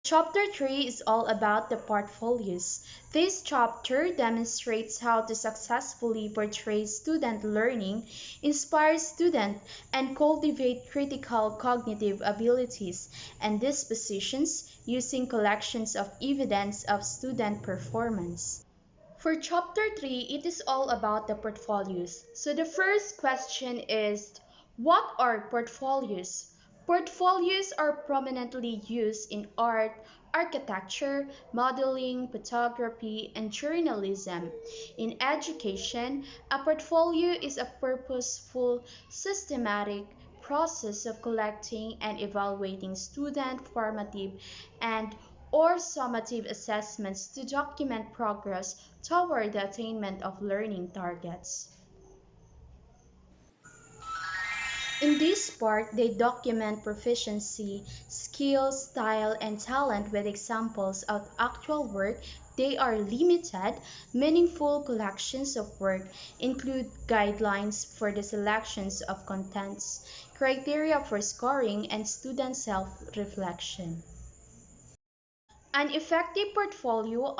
Chapter 3 is all about the portfolios. This chapter demonstrates how to successfully portray student learning, inspire students, and cultivate critical cognitive abilities and dispositions using collections of evidence of student performance. For chapter 3, it is all about the portfolios. So the first question is, what are portfolios? Portfolios are prominently used in art, architecture, modeling, photography, and journalism. In education, a portfolio is a purposeful, systematic process of collecting and evaluating student formative and or summative assessments to document progress toward the attainment of learning targets. In this part, they document proficiency, skill, style, and talent with examples of actual work. They are limited, meaningful collections of work, include guidelines for the selections of contents, criteria for scoring, and student self-reflection. An effective portfolio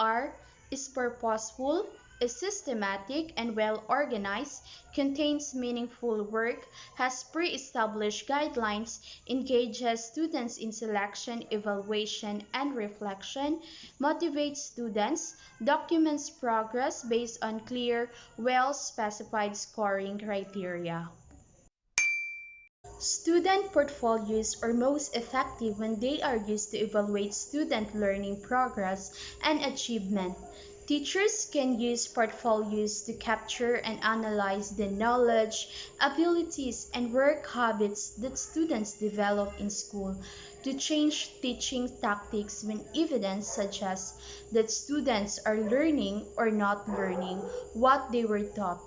is purposeful, is systematic and well organized, contains meaningful work, has pre-established guidelines, engages students in selection, evaluation, and reflection, motivates students, documents progress based on clear, well-specified scoring criteria. Student portfolios are most effective when they are used to evaluate student learning progress and achievement. Teachers can use portfolios to capture and analyze the knowledge, abilities, and work habits that students develop in school, to change teaching tactics when evidence suggests that students are learning or not learning what they were taught.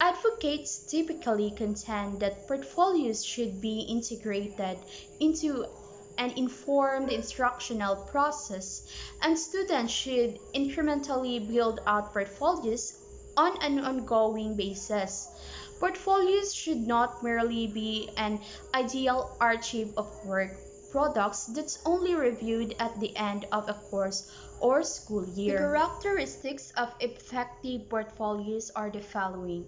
Advocates typically contend that portfolios should be integrated into an informed instructional process, and students should incrementally build out portfolios on an ongoing basis. Portfolios should not merely be an ideal archive of work products that's only reviewed at the end of a course or school year. The characteristics of effective portfolios are the following: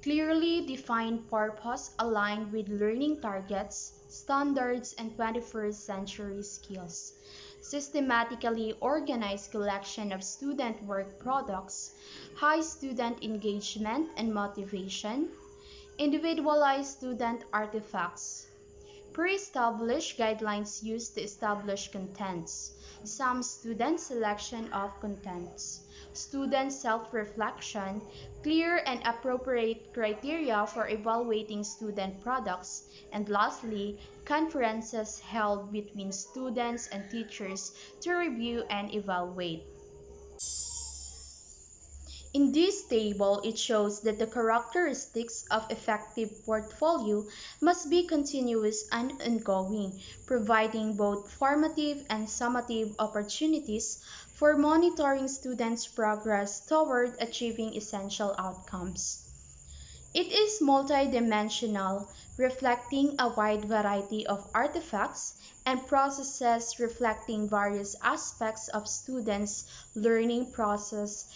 clearly defined purpose aligned with learning targets, standards, and 21st century skills. Systematically organized collection of student work products, high student engagement and motivation, individualized student artifacts, pre-established guidelines used to establish contents, some student selection of contents, student self-reflection, clear and appropriate criteria for evaluating student products, and lastly, conferences held between students and teachers to review and evaluate. In this table, it shows that the characteristics of effective portfolio must be continuous and ongoing, providing both formative and summative opportunities for monitoring students' progress toward achieving essential outcomes. It is multidimensional, reflecting a wide variety of artifacts and processes reflecting various aspects of students' learning process.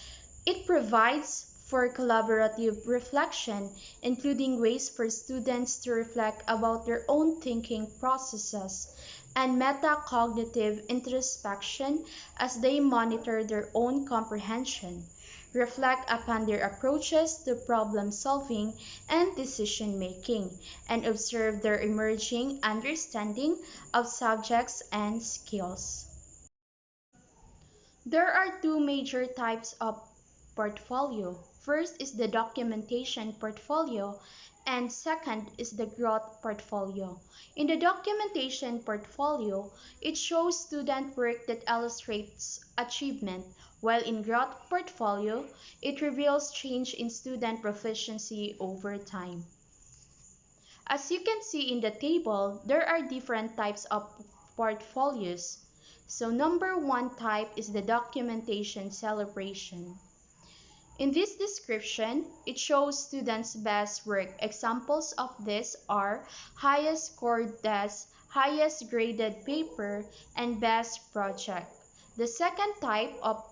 It provides for collaborative reflection, including ways for students to reflect about their own thinking processes, and metacognitive introspection as they monitor their own comprehension, reflect upon their approaches to problem solving and decision making, and observe their emerging understanding of subjects and skills. There are two major types of portfolio. First is the documentation portfolio, and second is the growth portfolio. In the documentation portfolio, it shows student work that illustrates achievement, while in growth portfolio, it reveals change in student proficiency over time. As you can see in the table, there are different types of portfolios. So number one type is the documentation celebration. In this description, it shows students' best work. Examples of this are highest scored test, highest graded paper, and best project. The second type of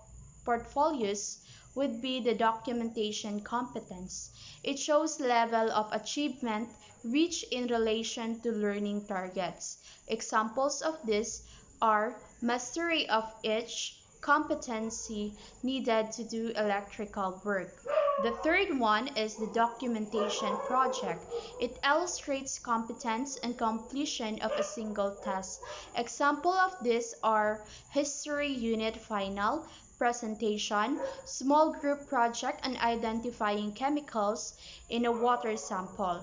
portfolios would be the documentation competence. It shows level of achievement reached in relation to learning targets. Examples of this are mastery of each competency needed to do electrical work. The third one is the documentation project. It illustrates competence and completion of a single task. Example of this are history unit final, presentation, small group project on identifying chemicals in a water sample.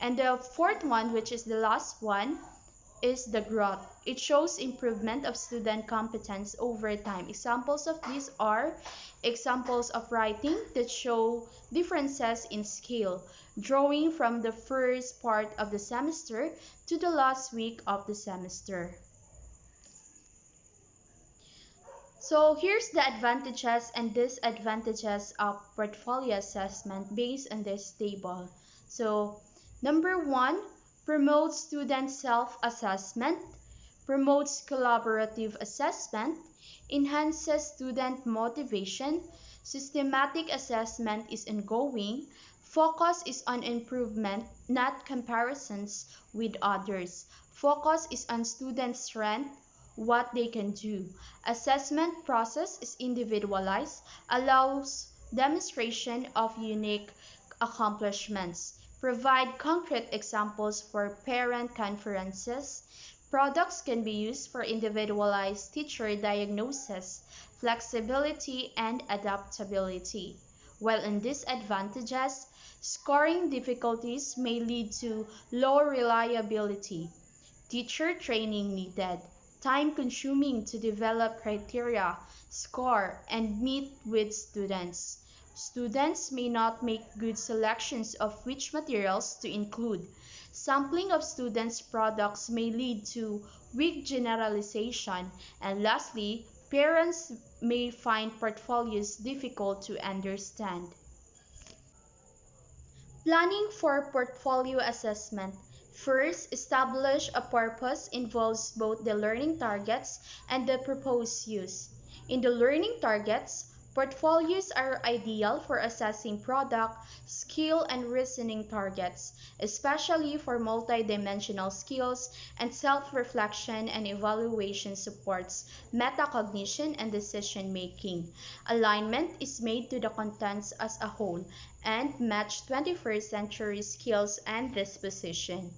And the fourth one, which is the last one, is the growth. It shows improvement of student competence over time. Examples of these are examples of writing that show differences in skill, drawing from the first part of the semester to the last week of the semester. So here's the advantages and disadvantages of portfolio assessment based on this table. So number one, promotes student self-assessment, promotes collaborative assessment, enhances student motivation, systematic assessment is ongoing, focus is on improvement, not comparisons with others. Focus is on student strength, what they can do. Assessment process is individualized, allows demonstration of unique accomplishments. Provide concrete examples for parent conferences. Products can be used for individualized teacher diagnosis, flexibility, and adaptability. While in disadvantages, scoring difficulties may lead to low reliability, teacher training needed, time consuming to develop criteria, score, and meet with students. Students may not make good selections of which materials to include. Sampling of students' products may lead to weak generalization. And lastly, parents may find portfolios difficult to understand. Planning for portfolio assessment. First, establish a purpose involves both the learning targets and the proposed use. In the learning targets, portfolios are ideal for assessing product, skill, and reasoning targets, especially for multidimensional skills, and self-reflection and evaluation supports metacognition and decision-making. Alignment is made to the contents as a whole and match 21st century skills and disposition.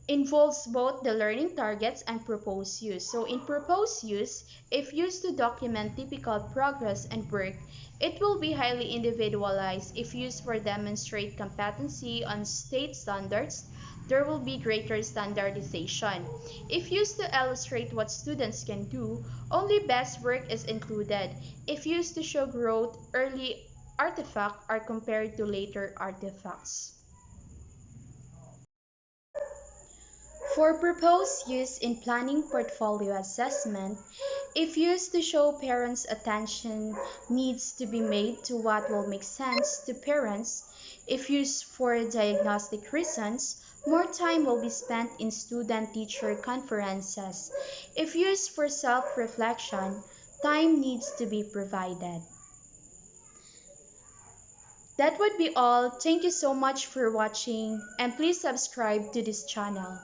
Involves both the learning targets and proposed use. So in proposed use, if used to document typical progress and work, it will be highly individualized. If used for demonstrate competency on state standards, there will be greater standardization. If used to illustrate what students can do, only best work is included. If used to show growth, early artifacts are compared to later artifacts. For proposed use in planning portfolio assessment, if used to show parents' attention needs to be made to what will make sense to parents. If used for diagnostic reasons, more time will be spent in student-teacher conferences. If used for self-reflection, time needs to be provided. That would be all. Thank you so much for watching, and please subscribe to this channel.